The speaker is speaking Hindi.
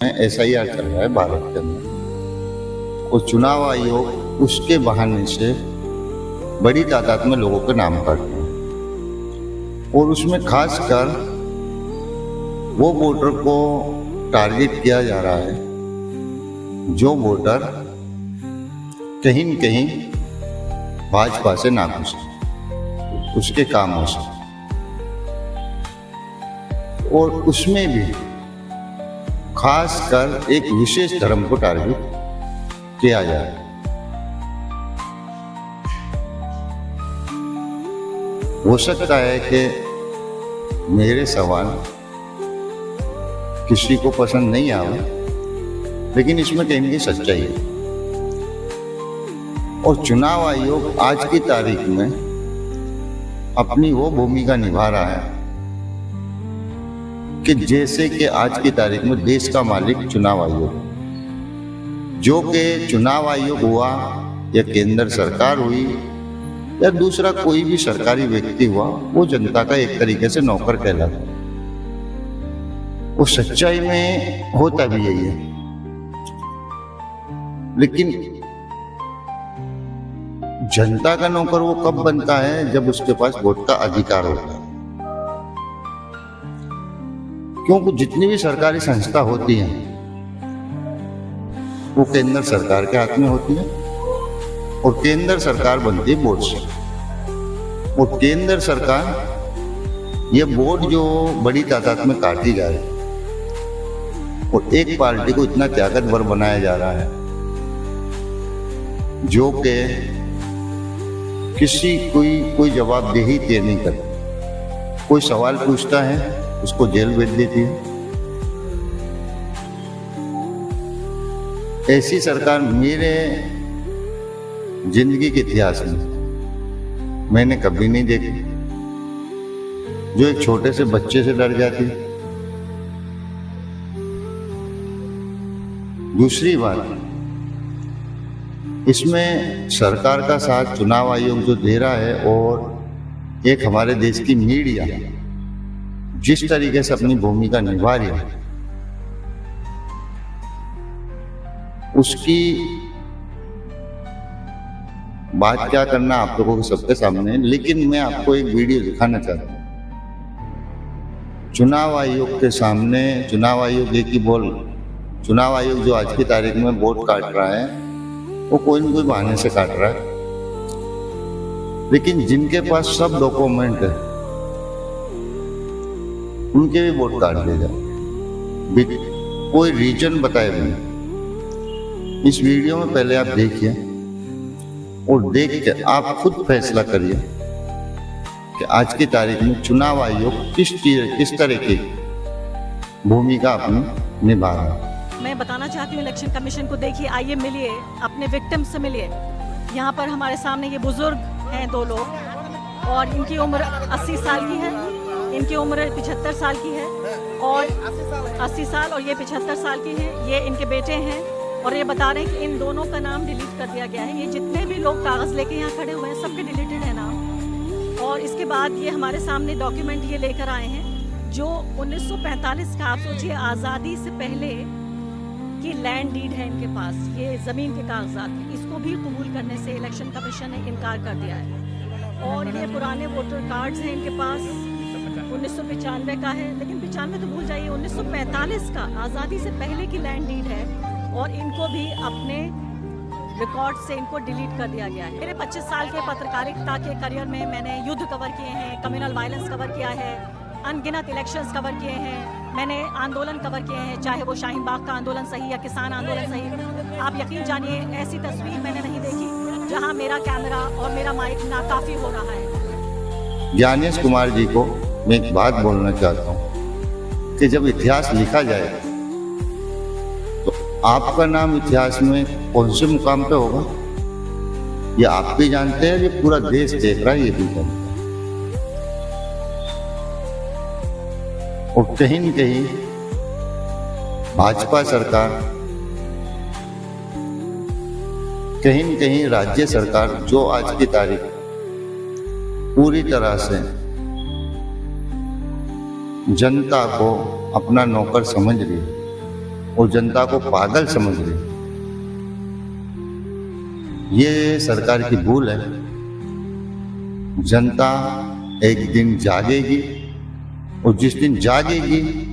SIR चल रहा है भारत के अंदर और चुनाव आयोग उसके बहाने से बड़ी तादाद में लोगों के नाम काटते हैं और उसमें खासकर वो वोटर को टारगेट किया जा रहा है जो वोटर कहीं न कहीं भाजपा से नाखुश है उसके कामों से, और उसमें भी खासकर एक विशेष धर्म को टारगेट किया जाए। हो सकता है कि मेरे सवाल किसी को पसंद नहीं आवे, लेकिन इसमें कहीं की सच्चाई है। और चुनाव आयोग आज की तारीख में अपनी वो भूमिका निभा रहा है कि जैसे कि आज की तारीख में देश का मालिक चुनाव आयोग, जो कि चुनाव आयोग हुआ या केंद्र सरकार हुई या दूसरा कोई भी सरकारी व्यक्ति हुआ, वो जनता का एक तरीके से नौकर कहलाता है। वो सच्चाई में होता भी यही है, लेकिन जनता का नौकर वो कब बनता है जब उसके पास वोट का अधिकार होता है। क्योंकि जितनी भी सरकारी संस्था होती है वो केंद्र सरकार के हाथ में होती है और केंद्र सरकार बनती है बोर्ड से, और केंद्र सरकार ये बोर्ड जो बड़ी तादाद में काटी जा रही है और एक पार्टी को इतना ताकतवर बनाया जा रहा है जो कि किसी कोई जवाबदेही तय नहीं करता। कोई सवाल पूछता है उसको जेल भेज देती है। ऐसी सरकार मेरे जिंदगी के इतिहास में मैंने कभी नहीं देखी, जो एक छोटे से बच्चे से डर जाती है। दूसरी बात, इसमें सरकार का साथ चुनाव आयोग जो दे रहा है और एक हमारे देश की मीडिया जिस तरीके से अपनी भूमिका निभा रही है, उसकी बात क्या करना आप लोगों के सबके सामने, लेकिन मैं आपको एक वीडियो दिखाना चाहता हूँ। चुनाव आयोग के सामने चुनाव आयोग चुनाव आयोग जो आज की तारीख में वोट काट रहा है वो कोई न कोई बहाने से काट रहा है, लेकिन जिनके पास सब डॉक्यूमेंट है उनके भी वोट काट दिया जाए, कोई रीजन बताए बिना। इस वीडियो में पहले आप देखिए और देख के आप खुद फैसला करिए कि आज की तारीख में चुनाव आयोग किस तरह की भूमिका अपनी निभा रहा है। मैं बताना चाहती हूँ इलेक्शन कमीशन को, देखिए आइए मिलिए, अपने विक्टिम से मिलिए। यहाँ पर हमारे सामने ये बुजुर्ग हैं दो लोग और इनकी उम्र 80 साल की है, इनकी उम्र 75 साल की है और 80 साल और ये 75 साल की हैं। ये इनके बेटे हैं और ये बता रहे हैं कि इन दोनों का नाम डिलीट कर दिया गया है। ये जितने भी लोग कागज़ लेके यहाँ खड़े हुए हैं सबके डिलीटेड है नाम। और इसके बाद ये हमारे सामने डॉक्यूमेंट ये लेकर आए हैं जो 1945 का, आप सोचिए आज़ादी से पहले की लैंड डीड है इनके पास, ये ज़मीन के कागजात हैं। इसको भी कबूल करने से इलेक्शन कमीशन ने इनकार कर दिया है। और ये पुराने वोटर कार्ड्स हैं इनके पास, 1995 का है, लेकिन 95 तो भूल जाइए, 1945 का आज़ादी से पहले की लैंड डीड है और इनको भी अपने रिकॉर्ड से इनको डिलीट कर दिया गया है। मेरे 25 साल के पत्रकारिता के करियर में मैंने युद्ध कवर किए हैं, कम्युनल वायलेंस कवर किया है, अनगिनत इलेक्शंस कवर किए हैं, मैंने आंदोलन कवर किए हैं, चाहे वो शाहीन बाग का आंदोलन सही या किसान आंदोलन सही। आप यकीन जानिए ऐसी तस्वीर मैंने नहीं देखी जहां मेरा कैमरा और मेरा माइक नाकाफी हो रहा है। ज्ञानेश कुमार जी को मैं एक बात बोलना चाहता हूँ कि जब इतिहास लिखा जाए तो आपका नाम इतिहास में कौन से मुकाम पे होगा ये आप भी जानते हैं, ये पूरा देश देख रहा है, ये भी जानता है। और कहीं न कहीं भाजपा सरकार, कहीं न कहीं राज्य सरकार जो आज की तारीख पूरी तरह से जनता को अपना नौकर समझ रही है, और जनता को पागल समझ रही है। ये सरकार की भूल है। जनता एक दिन जागेगी और जिस दिन जागेगी